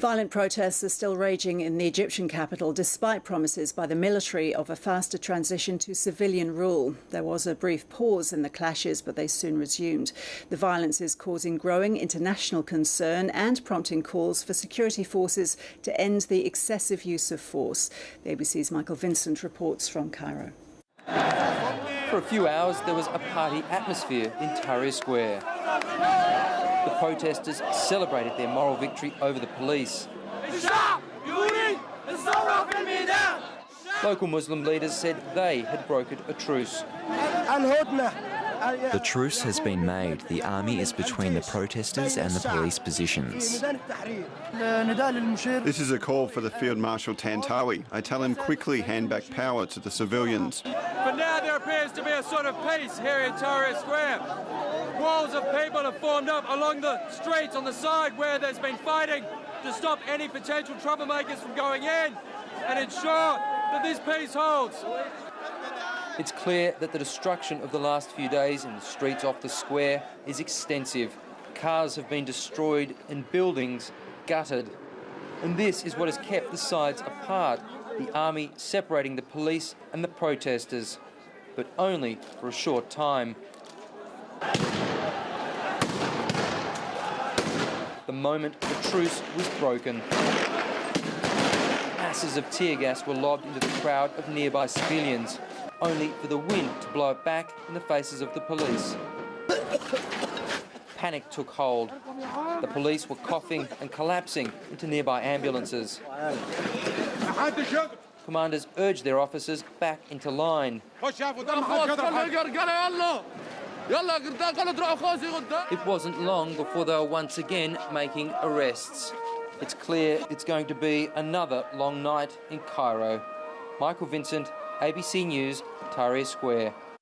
Violent protests are still raging in the Egyptian capital, despite promises by the military of a faster transition to civilian rule. There was a brief pause in the clashes, but they soon resumed. The violence is causing growing international concern and prompting calls for security forces to end the excessive use of force. The ABC's Michael Vincent reports from Cairo. For a few hours, there was a party atmosphere in Tahrir Square. The protesters celebrated their moral victory over the police. Local Muslim leaders said they had brokered a truce. The truce has been made. The army is between the protesters and the police positions. This is a call for the Field Marshal Tantawi. I tell him quickly hand back power to the civilians. For now, there appears to be a sort of peace here in Tahrir Square. Walls of people have formed up along the streets on the side where there's been fighting to stop any potential troublemakers from going in and ensure that this peace holds. It's clear that the destruction of the last few days in the streets off the square is extensive. Cars have been destroyed and buildings gutted. And this is what has kept the sides apart, the army separating the police and the protesters, but only for a short time. The moment the truce was broken, masses of tear gas were lobbed into the crowd of nearby civilians, only for the wind to blow it back in the faces of the police. Panic took hold. The police were coughing and collapsing into nearby ambulances. Commanders urged their officers back into line. It wasn't long before they were once again making arrests. It's clear it's going to be another long night in Cairo. Michael Vincent, ABC News, Tahrir Square.